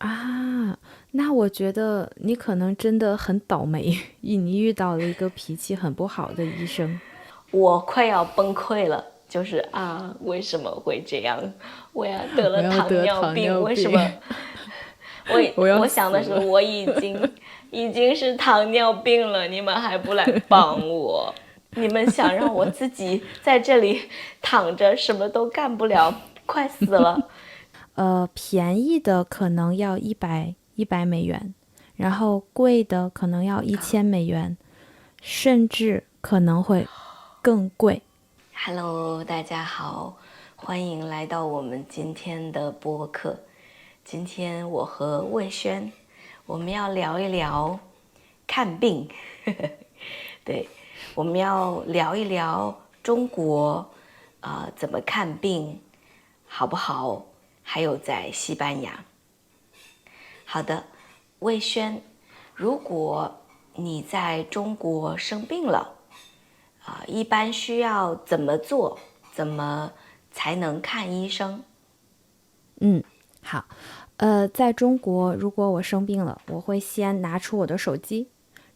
啊，那我觉得你可能真的很倒霉，你遇到了一个脾气很不好的医生。我快要崩溃了。就是啊，为什么会这样？我呀得了我要糖得糖尿病，尿病，为什么？我我要我想的是，死了。我已经是糖尿病了，你们还不来帮我？你们想让我自己在这里躺着，什么都干不了，快死了。便宜的可能要100美元，然后贵的可能要1000美元，甚至可能会更贵。Hello，大家好，欢迎来到我们今天的播客。今天我和魏轩，我们要聊一聊看病。对，我们要聊一聊中国，怎么看病，好不好？还有在西班牙。好的，魏轩，如果你在中国生病了，一般需要怎么做？怎么才能看医生？嗯，好。在中国，如果我生病了，我会先拿出我的手机，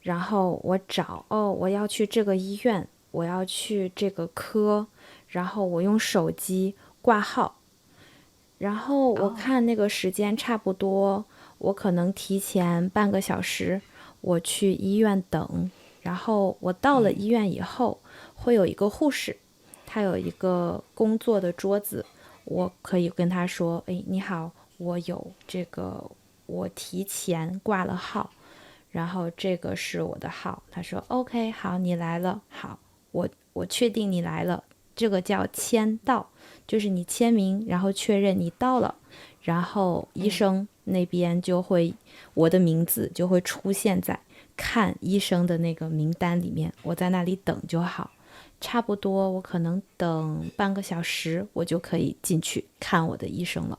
然后我找，我要去这个医院，我要去这个科，然后我用手机挂号，然后我哦，看那个时间差不多，我可能提前半个小时，我去医院等。然后我到了医院以后，会有一个护士，他有一个工作的桌子，我可以跟他说：“哎，你好，我有这个，我提前挂了号，然后这个是我的号。”他说：“OK，好，你来了，好，我确定你来了，这个叫签到。”就是你签名，然后确认你到了，然后医生那边就会，我的名字就会出现在看医生的那个名单里面，我在那里等就好。差不多我可能等半个小时，我就可以进去看我的医生了。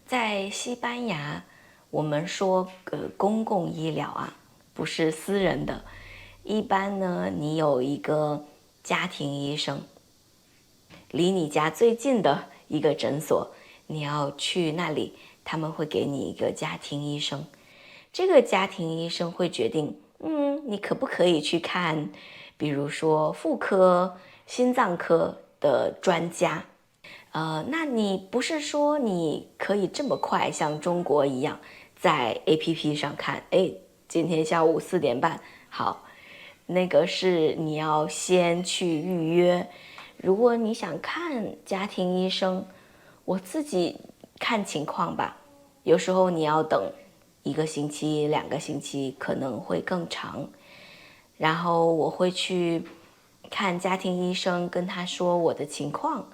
在西班牙，我们说公共医疗啊，不是私人的。一般呢，你有一个家庭医生，离你家最近的一个诊所，你要去那里，他们会给你一个家庭医生。这个家庭医生会决定，你可不可以去看，比如说妇科、心脏科的专家。那你不是说你可以这么快像中国一样在 APP 上看，哎，今天下午4点半，好，那个是你要先去预约。如果你想看家庭医生，我自己看情况吧，有时候你要等1个星期、2个星期，可能会更长。然后我会去看家庭医生，跟他说我的情况。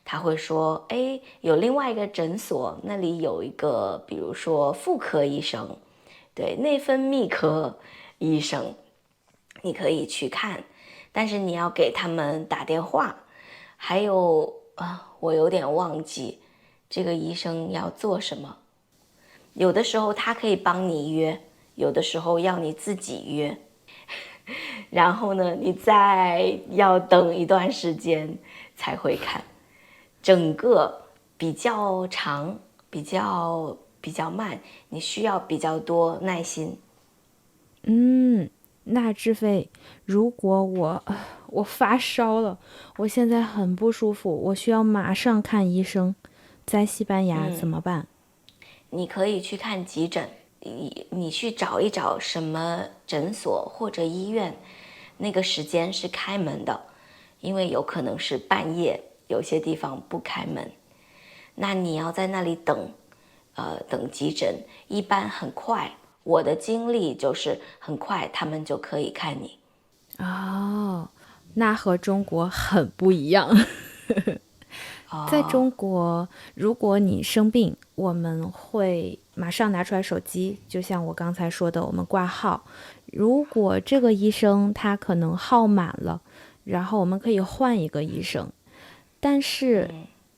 他会说，哎，有另外一个诊所，那里有一个，比如说妇科医生，对，内分泌科医生，你可以去看，但是你要给他们打电话。还有我有点忘记这个医生要做什么。有的时候他可以帮你约，有的时候要你自己约。然后呢，你再要等一段时间才会看。整个比较长，比较慢，你需要比较多耐心。嗯，那志飞，如果我发烧了，我现在很不舒服，我需要马上看医生，在西班牙怎么办？你可以去看急诊，你去找一找什么诊所或者医院，那个时间是开门的，因为有可能是半夜，有些地方不开门。那你要在那里等，等急诊，一般很快。我的经历就是很快，他们就可以看你。哦，那和中国很不一样。在哦，中国，如果你生病，我们会马上拿出来手机，就像我刚才说的，我们挂号。如果这个医生他可能号满了，然后我们可以换一个医生。但是，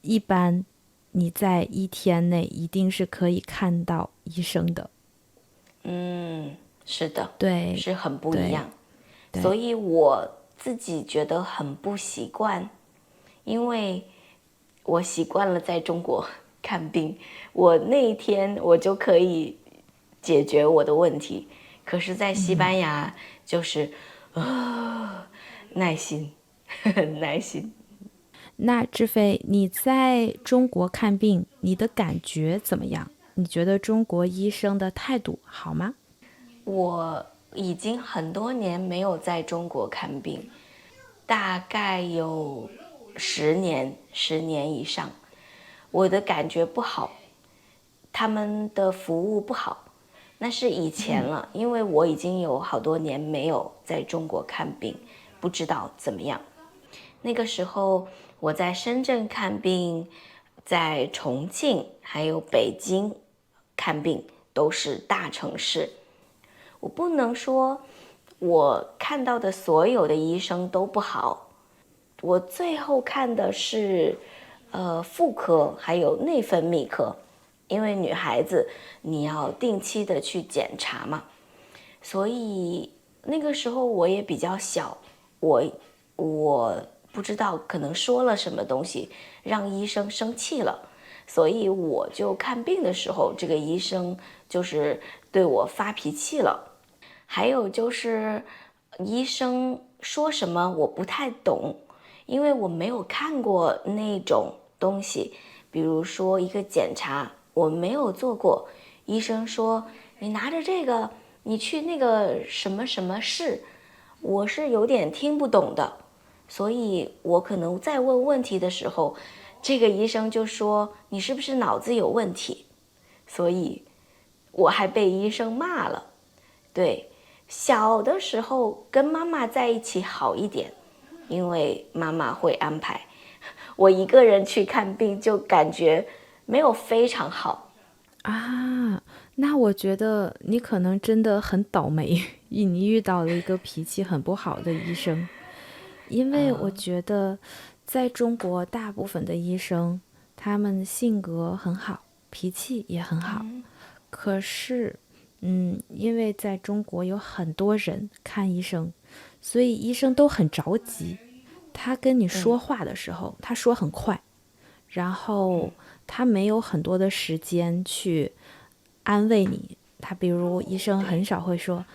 一般你在1天内一定是可以看到医生的。是的，对，是很不一对，样。所对，以我自己觉得很不习惯，因为我习惯了在中国看病，我那一天我就可以解决我的问题。可是，在西班牙就是耐心，耐心。那志飞，你在中国看病，你的感觉怎么样？你觉得中国医生的态度好吗？我已经很多年没有在中国看病，大概有10年以上。我的感觉不好，他们的服务不好，那是以前了，因为我已经有好多年没有在中国看病，不知道怎么样。那个时候我在深圳看病，在重庆还有北京看病，都是大城市。我不能说我看到的所有的医生都不好，我最后看的是妇科还有内分泌科，因为女孩子你要定期的去检查嘛，所以那个时候我也比较小，我不知道可能说了什么东西让医生生气了，所以我就看病的时候，这个医生就是对我发脾气了。还有就是医生说什么我不太懂，因为我没有看过那种东西，比如说一个检查我没有做过，医生说你拿着这个你去那个什么什么室，我是有点听不懂的，所以我可能在问问题的时候，这个医生就说你是不是脑子有问题，所以我还被医生骂了。对，小的时候跟妈妈在一起好一点，因为妈妈会安排。我一个人去看病就感觉没有非常好。啊，那我觉得你可能真的很倒霉，你遇到了一个脾气很不好的医生。因为我觉得在中国大部分的医生，他们性格很好，脾气也很好。可是，因为在中国有很多人看医生，所以医生都很着急。他跟你说话的时候，他说很快，然后他没有很多的时间去安慰你。他比如医生很少会说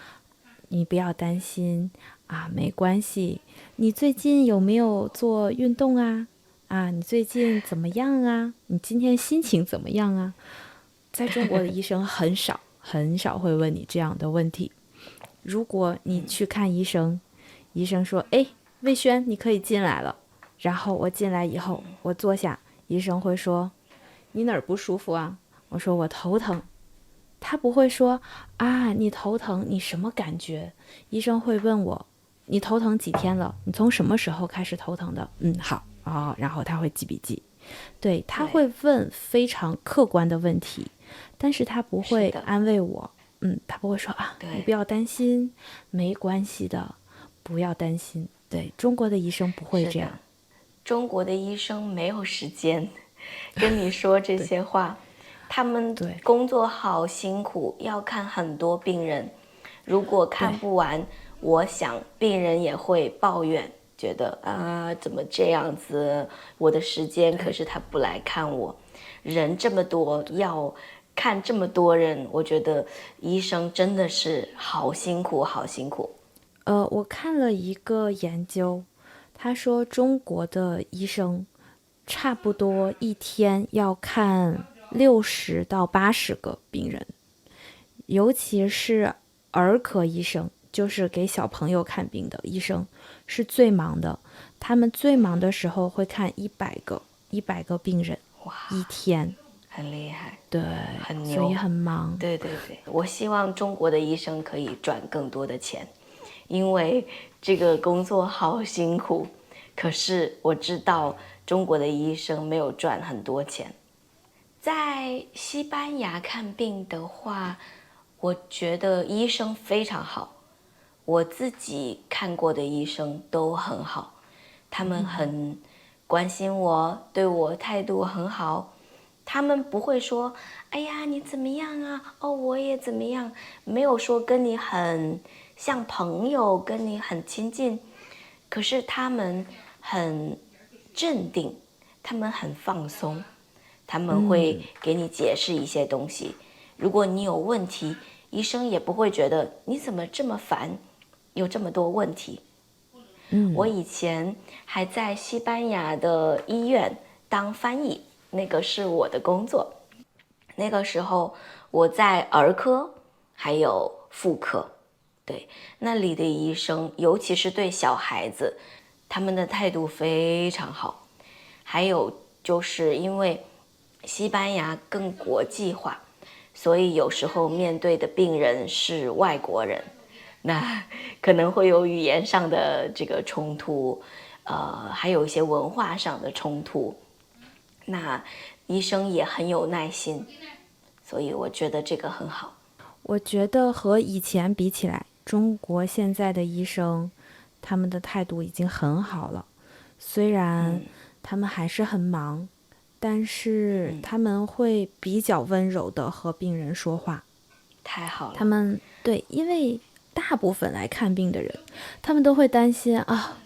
你不要担心啊，没关系。你最近有没有做运动啊？啊，你最近怎么样啊？你今天心情怎么样啊？在中国的医生很少很少会问你这样的问题。如果你去看医生，医生说：“哎，魏轩，你可以进来了。”然后我进来以后，我坐下，医生会说：“你哪儿不舒服啊？”我说：“我头疼。”他不会说啊，你头疼，你什么感觉？医生会问我，你头疼几天了？你从什么时候开始头疼的？好哦，然后他会记笔记。对，他会问非常客观的问题，但是他不会安慰我。他不会说啊，你不要担心，没关系的，不要担心。对，中国的医生不会这样。中国的医生没有时间跟你说这些话，他们工作好辛苦，要看很多病人，如果看不完，我想病人也会抱怨，觉得啊怎么这样子，我的时间可是他不来看我，人这么多要看这么多人，我觉得医生真的是好辛苦好辛苦。我看了一个研究，他说中国的医生差不多一天要看60到80个病人，尤其是儿科医生，就是给小朋友看病的医生是最忙的。他们最忙的时候会看100个病人一天，很厉害，对，很牛，所以很忙。对对对，我希望中国的医生可以赚更多的钱，因为这个工作好辛苦。可是我知道中国的医生没有赚很多钱。在西班牙看病的话，我觉得医生非常好，我自己看过的医生都很好，他们很关心我，对我态度很好。他们不会说哎呀你怎么样啊，哦我也怎么样，没有说跟你很像朋友，跟你很亲近，可是他们很镇定，他们很放松，他们会给你解释一些东西。如果你有问题，医生也不会觉得你怎么这么烦，有这么多问题。我以前还在西班牙的医院当翻译，那个是我的工作。那个时候我在儿科还有妇科，对，那里的医生，尤其是对小孩子，他们的态度非常好。还有就是因为西班牙更国际化，所以有时候面对的病人是外国人，那可能会有语言上的这个冲突，还有一些文化上的冲突。那医生也很有耐心，所以我觉得这个很好。我觉得和以前比起来，中国现在的医生，他们的态度已经很好了。虽然他们还是很忙，但是他们会比较温柔的和病人说话。太好了。他们对，因为大部分来看病的人，他们都会担心啊，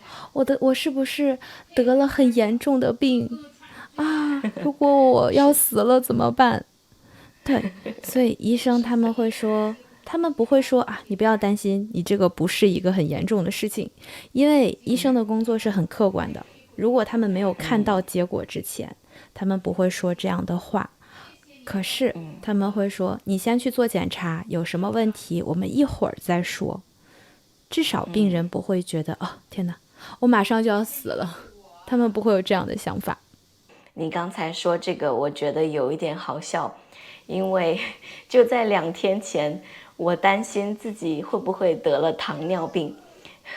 我是不是得了很严重的病啊？如果我要死了怎么办？对，所以医生他们会说，他们不会说啊，你不要担心，你这个不是一个很严重的事情，因为医生的工作是很客观的。如果他们没有看到结果之前，他们不会说这样的话。可是他们会说，你先去做检查，有什么问题我们一会儿再说。至少病人不会觉得天哪，我马上就要死了，他们不会有这样的想法。你刚才说这个，我觉得有一点好笑，因为就在2天前，我担心自己会不会得了糖尿病。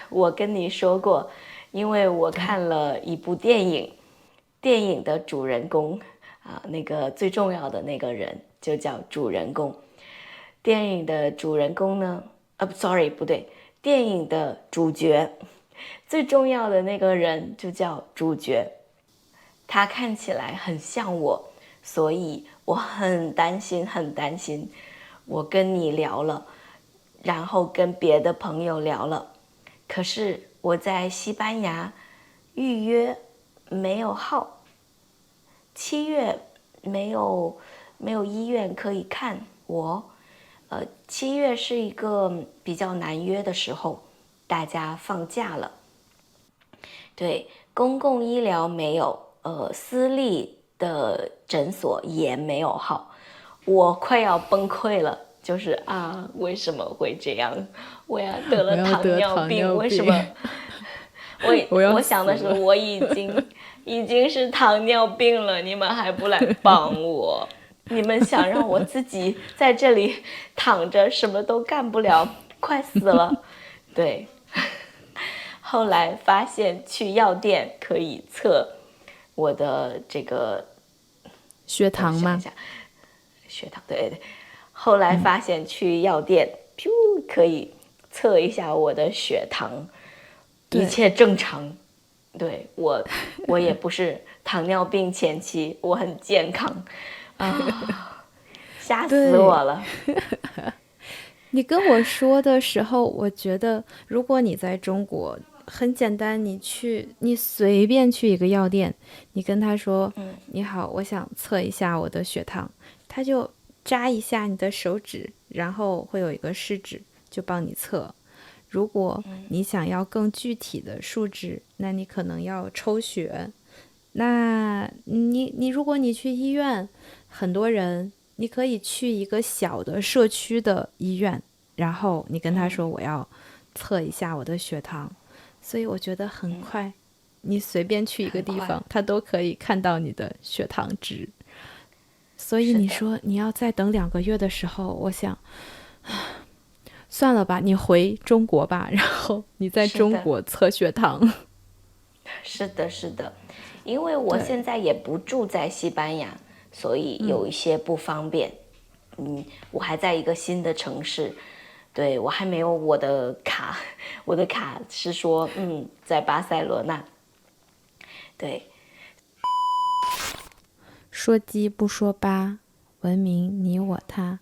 我跟你说过，因为我看了一部电影，电影的主人公那个最重要的那个人就叫主人公。电影的主人公呢不对，电影的主角，最重要的那个人就叫主角。他看起来很像我，所以我很担心。我跟你聊了，然后跟别的朋友聊了，可是我在西班牙预约没有号，7月没有医院可以看我。7月是一个比较难约的时候，大家放假了。对，公共医疗没有，私立的诊所也没有号，我快要崩溃了。就是为什么会这样？我要得了糖尿病，为什么？我想的是，我已经是糖尿病了，你们还不来帮我？你们想让我自己在这里躺着什么都干不了，快死了。对，后来发现去药店可以测我的这个血糖吗？血糖，对。后来发现去药店，可以测一下我的血糖，一切正常。对，我也不是糖尿病前期，我很健康。吓死我了。你跟我说的时候，我觉得如果你在中国，很简单，你随便去一个药店，你跟他说，你好，我想测一下我的血糖，他就扎一下你的手指，然后会有一个试纸就帮你测。如果你想要更具体的数值，那你可能要抽血。那如果你去医院，很多人，你可以去一个小的社区的医院，然后你跟他说我要测一下我的血糖，所以我觉得很快，你随便去一个地方，他都可以看到你的血糖值。所以你说你要再等2个月的时候，我想算了吧，你回中国吧，然后你在中国测血糖。是的，因为我现在也不住在西班牙，所以有一些不方便。我还在一个新的城市，对，我还没有我的卡，我的卡是说在巴塞罗那。对，说鸡不说八，文明你我他。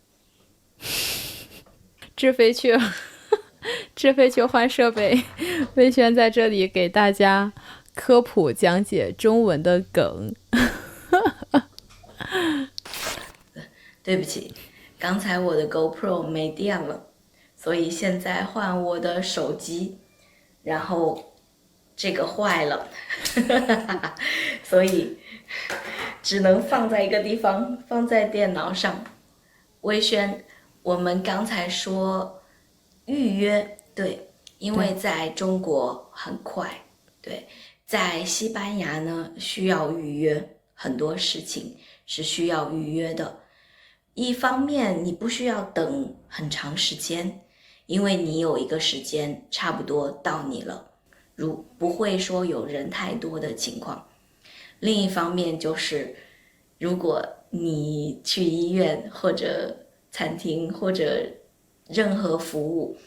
志飞去换设备，魏轩在这里给大家科普讲解中文的梗。对不起，刚才我的 GoPro 没电了，所以现在换我的手机，然后这个坏了，所以只能放在一个地方，放在电脑上。微轩，我们刚才说预约，对，因为在中国很快，对，在西班牙呢需要预约，很多事情是需要预约的。一方面你不需要等很长时间，因为你有一个时间差不多到你了，不会说有人太多的情况。另一方面就是，如果你去医院或者餐厅或者任何服务，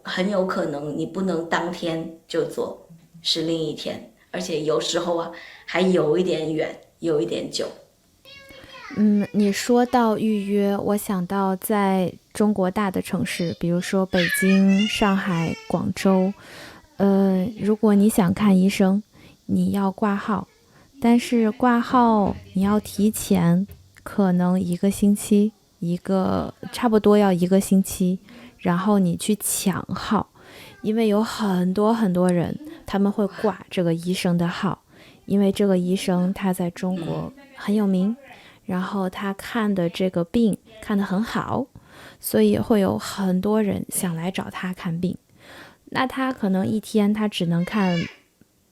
很有可能你不能当天就做，是另一天，而且有时候啊还有一点远，有一点久。你说到预约，我想到在中国大的城市，比如说北京、上海、广州，如果你想看医生，你要挂号，但是挂号你要提前，可能一个星期，差不多要一个星期，然后你去抢号，因为有很多很多人他们会挂这个医生的号，因为这个医生他在中国很有名。然后他看的这个病看得很好，所以会有很多人想来找他看病。那他可能一天他只能看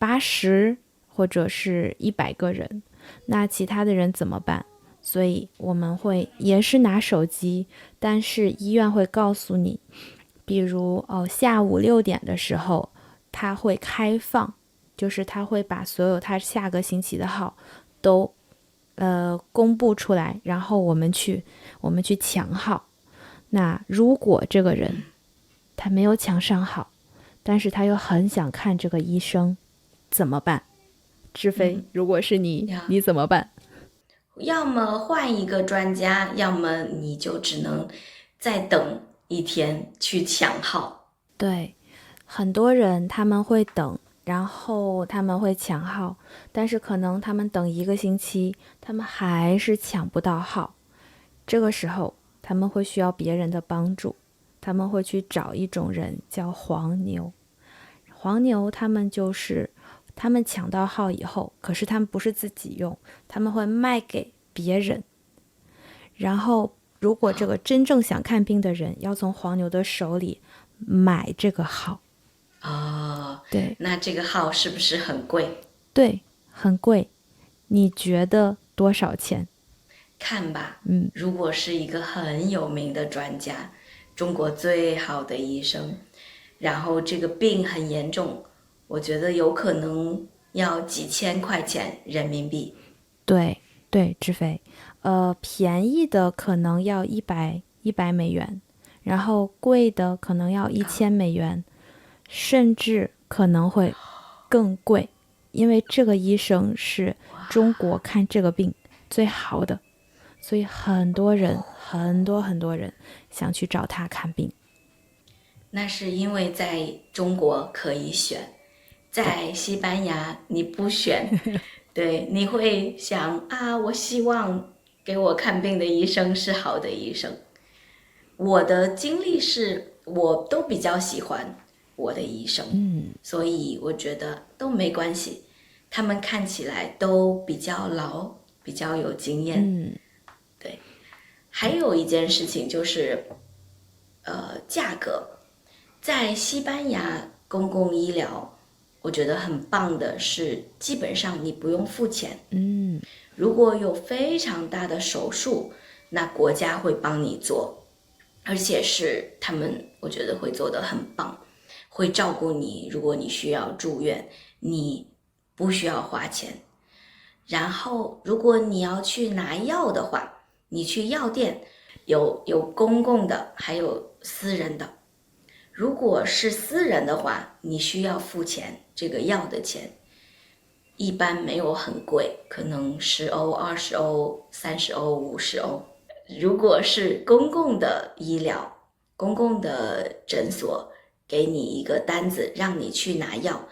80或者是100个人，那其他的人怎么办？所以我们会也是拿手机，但是医院会告诉你，比如下午6点的时候他会开放，就是他会把所有他下个星期的号都公布出来，然后我们去抢号。那如果这个人他没有抢上号，但是他又很想看这个医生，怎么办？志飞，如果是你，你怎么办？要么换一个专家，要么你就只能再等一天去抢号。对，很多人他们会等，然后他们会抢号，但是可能他们等一个星期，他们还是抢不到号。这个时候他们会需要别人的帮助，他们会去找一种人叫黄牛。黄牛他们抢到号以后，可是他们不是自己用，他们会卖给别人。然后如果这个真正想看病的人要从黄牛的手里买这个号。对，那这个号是不是很贵？对，很贵。你觉得多少钱？看吧，如果是一个很有名的专家，中国最好的医生，然后这个病很严重，我觉得有可能要几千块钱人民币。对，志飞，便宜的可能要100美元，然后贵的可能要1000美元，甚至可能会更贵，因为这个医生是中国看这个病最好的，所以很多人很多人想去找他看病。那是因为在中国可以选，在西班牙你不选，对，你会想我希望给我看病的医生是好的医生。我的经历是我都比较喜欢我的医生，所以我觉得都没关系，他们看起来都比较老，比较有经验。对，还有一件事情就是价格。在西班牙公共医疗，我觉得很棒的是，基本上你不用付钱。如果有非常大的手术，那国家会帮你做，而且是他们，我觉得会做得很棒，会照顾你。如果你需要住院，你不需要花钱。然后，如果你要去拿药的话，你去药店，有公共的，还有私人的。如果是私人的话，你需要付钱，这个药的钱一般没有很贵，可能10欧、20欧、30欧、50欧。如果是公共的医疗，公共的诊所给你一个单子让你去拿药，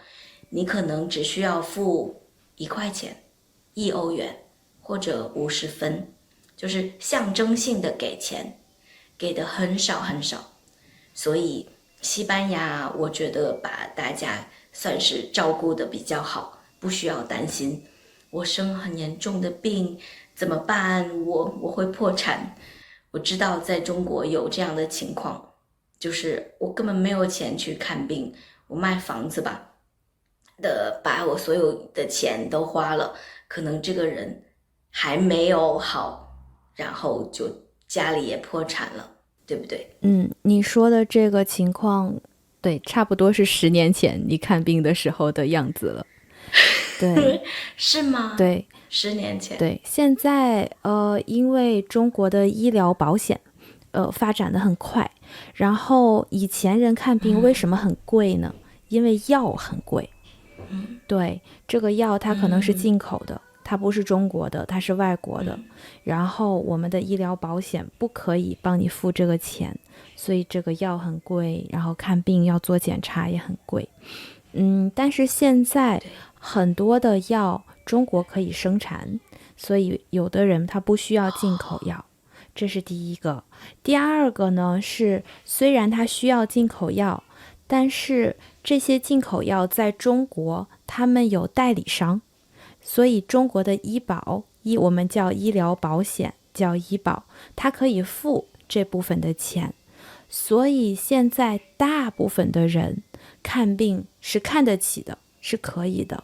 你可能只需要付1块钱，1欧元或者50分，就是象征性的给钱，给的很少很少。所以西班牙我觉得把大家算是照顾的比较好，不需要担心我生很严重的病怎么办，我会破产。我知道在中国有这样的情况，就是我根本没有钱去看病，我卖房子吧把我所有的钱都花了，可能这个人还没有好，然后就家里也破产了，对不对？你说的这个情况，对，差不多是10年前你看病的时候的样子了。对，是吗？对，10年前。对，现在因为中国的医疗保险发展的很快，然后以前人看病为什么很贵呢？因为药很贵。对，这个药它可能是进口的，它不是中国的，它是外国的，然后我们的医疗保险不可以帮你付这个钱，所以这个药很贵，然后看病要做检查也很贵。但是现在很多的药中国可以生产，所以有的人他不需要进口药，这是第一个。第二个呢是，虽然他需要进口药，但是这些进口药在中国他们有代理商，所以中国的医保，我们叫医疗保险，叫医保，它可以付这部分的钱。所以现在大部分的人看病是看得起的，是可以的。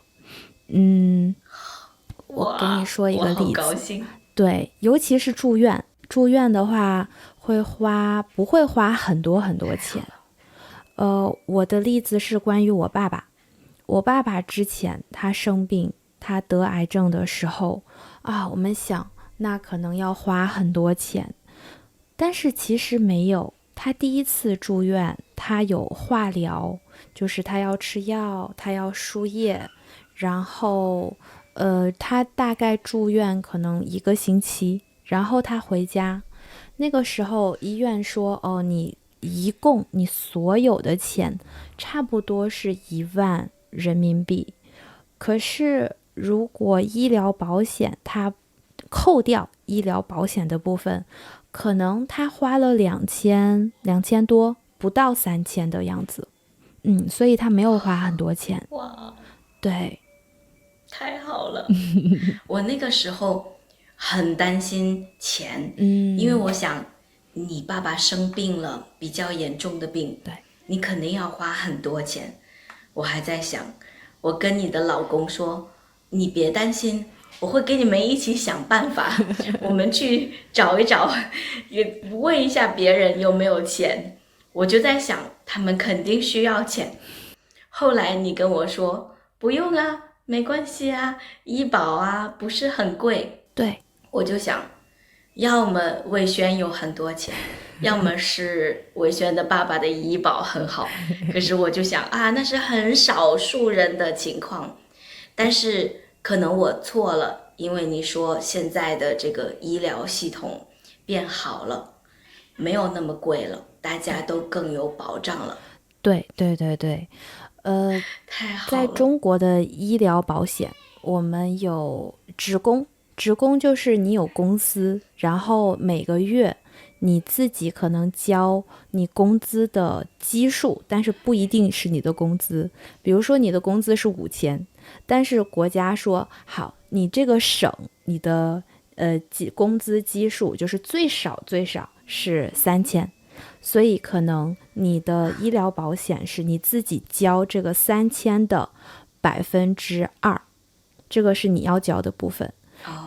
我给你说一个我好例子。高兴。对，尤其是住院，住院的话不会花很多很多钱。我的例子是关于我爸爸。我爸爸之前他生病，他得癌症的时候啊，我们想那可能要花很多钱，但是其实没有。他第一次住院，他有化疗，就是他要吃药，他要输液，然后他大概住院可能1个星期，然后他回家。那个时候医院说，你一共你所有的钱差不多是1万人民币。可是如果医疗保险它扣掉医疗保险的部分，可能他花了2000多，不到3000的样子。所以他没有花很多钱。哇，对，太好了。我那个时候很担心钱，因为我想你爸爸生病了，比较严重的病，对，你肯定要花很多钱。我还在想，我跟你的老公说，你别担心，我会跟你们一起想办法，我们去找一找，也问一下别人有没有钱。我就在想，他们肯定需要钱。后来你跟我说，不用啊，没关系啊，医保啊，不是很贵。对，我就想，要么伟轩有很多钱，要么是伟轩的爸爸的医保很好。可是我就想啊，那是很少数人的情况。但是可能我错了，因为你说现在的这个医疗系统变好了，没有那么贵了，大家都更有保障了。对对对对，太好在了。中国的医疗保险，我们有职工。职工就是你有公司，然后每个月你自己可能交你工资的基数，但是不一定是你的工资。比如说你的工资是5000，但是国家说好，你这个省你的工资基数就是最少是3000，所以可能你的医疗保险是你自己交这个3000的2%，这个是你要交的部分。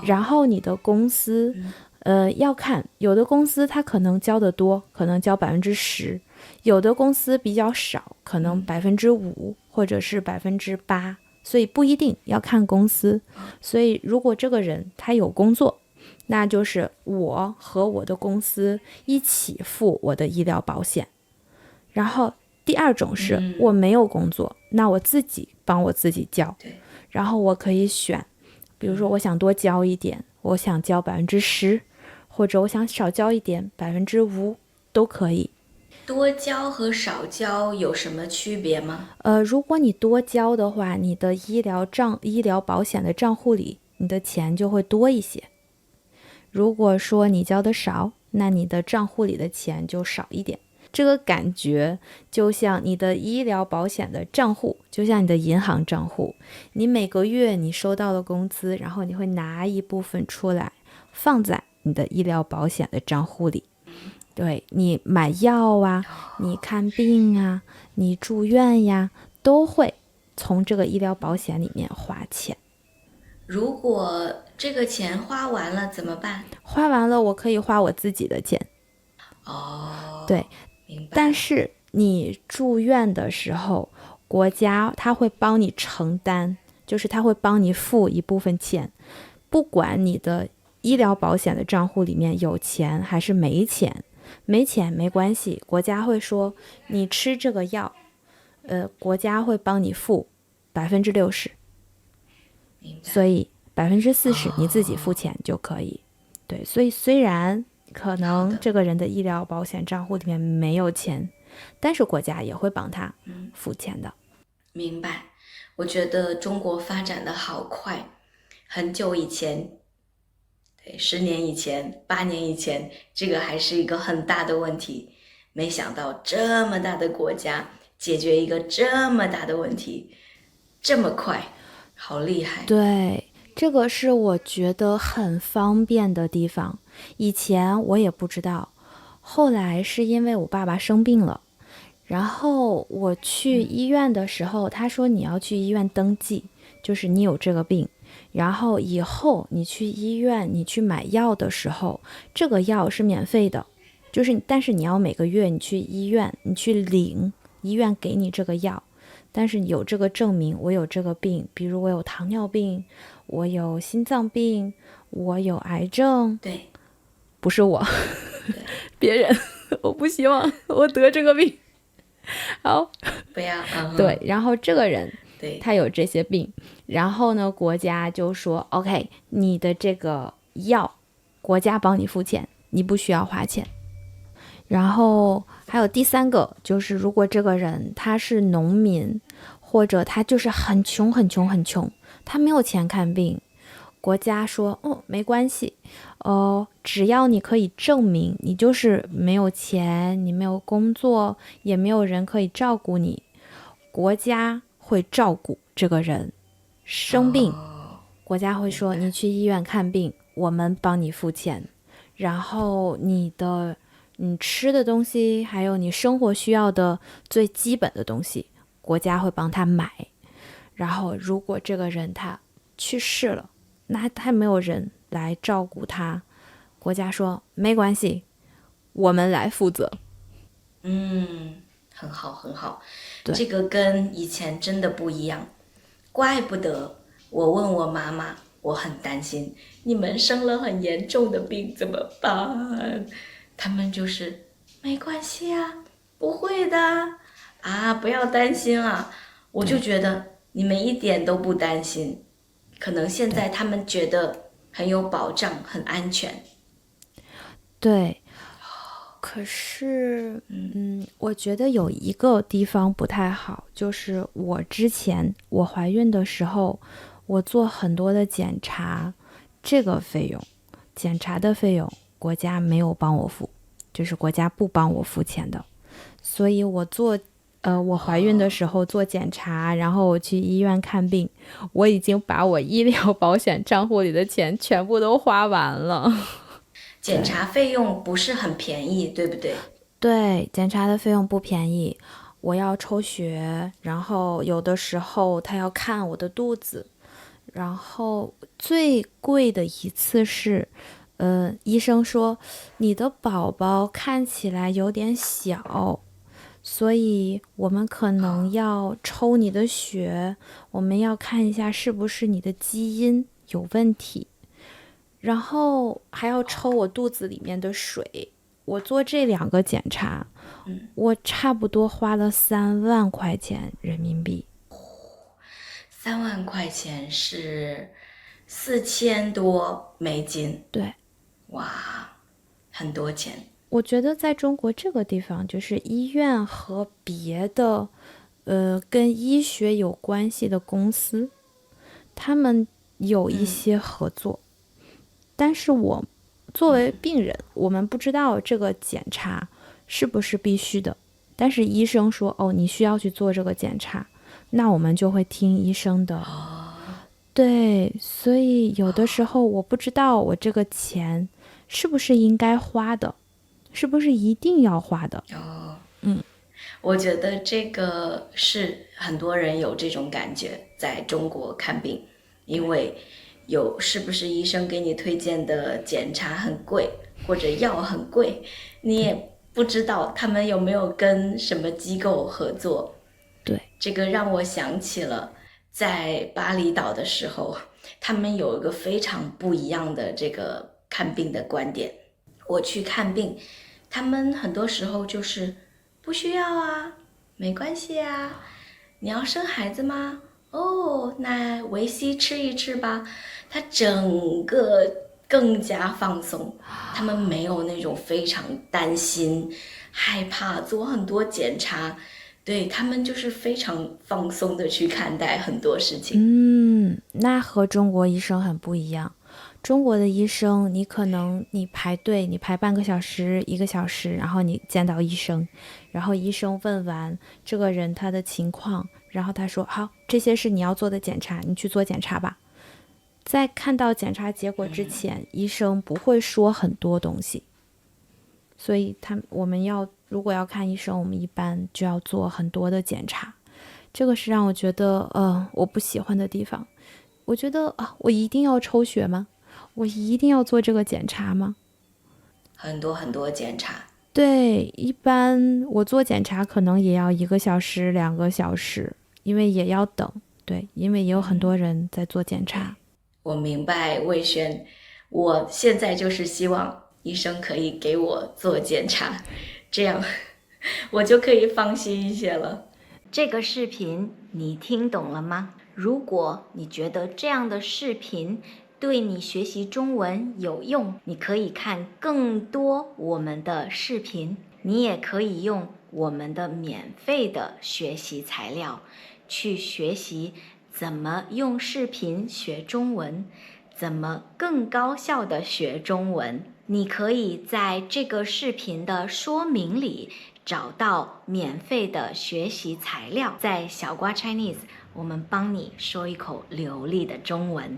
然后你的公司要看，有的公司它可能交得多，可能交10%，有的公司比较少，可能5%或者是8%，所以不一定，要看公司。所以如果这个人他有工作，那就是我和我的公司一起付我的医疗保险。然后第二种是我没有工作，那我自己帮我自己交，然后我可以选，比如说我想多交一点，我想交10%，或者我想少交一点5%都可以。多交和少交有什么区别吗？如果你多交的话，你的医疗保险的账户里，你的钱就会多一些。如果说你交的少，那你的账户里的钱就少一点。这个感觉就像你的医疗保险的账户，就像你的银行账户，你每个月你收到了工资，然后你会拿一部分出来放在你的医疗保险的账户里。对，你买药啊，你看病啊，你住院呀，都会从这个医疗保险里面花钱。如果这个钱花完了怎么办？花完了我可以花我自己的钱。对，明白。但是你住院的时候，国家他会帮你承担，就是他会帮你付一部分钱，不管你的医疗保险的账户里面有钱还是没钱，没钱没关系，国家会说你吃这个药，国家会帮你付60%，所以40%你自己付钱就可以。对，所以虽然可能这个人的医疗保险账户里面没有钱，但是国家也会帮他付钱的。明白。我觉得中国发展的好快，很久以前，对，10年以前、8年以前，这个还是一个很大的问题。没想到这么大的国家解决一个这么大的问题，这么快，好厉害。对，这个是我觉得很方便的地方。以前我也不知道，后来是因为我爸爸生病了，然后我去医院的时候，他说你要去医院登记，就是你有这个病，然后以后你去医院你去买药的时候，这个药是免费的，但是你要每个月你去医院你去领医院给你这个药，但是有这个证明我有这个病，比如我有糖尿病，我有心脏病，我有癌症。对，不是我，别人，我不希望我得这个病。好，不要，对，然后这个人对，他有这些病，然后呢，国家就说 OK， 你的这个药，国家帮你付钱，你不需要花钱。然后还有第3个，就是如果这个人他是农民，或者他就是很穷很穷很穷，他没有钱看病，国家说没关系，只要你可以证明你就是没有钱，你没有工作，也没有人可以照顾你，国家会照顾这个人。生病，国家会说你去医院看病，我们帮你付钱，然后你吃的东西，还有你生活需要的最基本的东西，国家会帮他买。然后如果这个人他去世了，那他没有人来照顾他，国家说没关系，我们来负责。很好很好，这个跟以前真的不一样，怪不得我问我妈妈，我很担心你们生了很严重的病怎么办，他们就是没关系啊，不会的啊，不要担心啊。我就觉得你们一点都不担心，可能现在他们觉得很有保障，很安全。对，可是我觉得有一个地方不太好，就是之前我怀孕的时候，我做很多的检查，这个费用，检查的费用国家没有帮我付，就是国家不帮我付钱的。所以我怀孕的时候做检查，然后我去医院看病，我已经把我医疗保险账户里的钱全部都花完了。检查费用不是很便宜，对不对？对，检查的费用不便宜，我要抽血，然后有的时候他要看我的肚子，然后最贵的一次是，医生说你的宝宝看起来有点小，所以我们可能要抽你的血，我们要看一下是不是你的基因有问题，然后还要抽我肚子里面的水。我做这2个检查，我差不多花了3万块钱人民币。3万块钱是4000多美金。对，哇，很多钱。我觉得在中国这个地方，就是医院和别的，跟医学有关系的公司，他们有一些合作，但是我作为病人，我们不知道这个检查是不是必须的，但是医生说哦，你需要去做这个检查，那我们就会听医生的。对，所以有的时候我不知道我这个钱是不是应该花的，是不是一定要花的。我觉得这个是很多人有这种感觉，在中国看病，因为是不是医生给你推荐的检查很贵，或者药很贵，你也不知道他们有没有跟什么机构合作。对，这个让我想起了在巴厘岛的时候，他们有一个非常不一样的这个看病的观点。我去看病，他们很多时候就是不需要啊，没关系啊。你要生孩子吗？哦，那维 C 吃一吃吧。他整个更加放松，他们没有那种非常担心、害怕做很多检查，对，他们就是非常放松的去看待很多事情。那和中国医生很不一样。中国的医生，你可能你排队，你排半个小时、1个小时，然后你见到医生，然后医生问完这个人他的情况，然后他说好，这些是你要做的检查，你去做检查吧。在看到检查结果之前，医生不会说很多东西，所以我们如果要看医生，我们一般就要做很多的检查。这个是让我觉得我不喜欢的地方。我觉得我一定要抽血吗？我一定要做这个检查吗？很多很多检查。对，一般我做检查可能也要1个小时、2个小时，因为也要等。对，因为也有很多人在做检查。我明白魏轩，我现在就是希望医生可以给我做检查，这样我就可以放心一些了。这个视频你听懂了吗？如果你觉得这样的视频对你学习中文有用，你可以看更多我们的视频，你也可以用我们的免费的学习材料去学习怎么用视频学中文，怎么更高效的学中文。你可以在这个视频的说明里找到免费的学习材料，在小瓜 Chinese，我们帮你说一口流利的中文。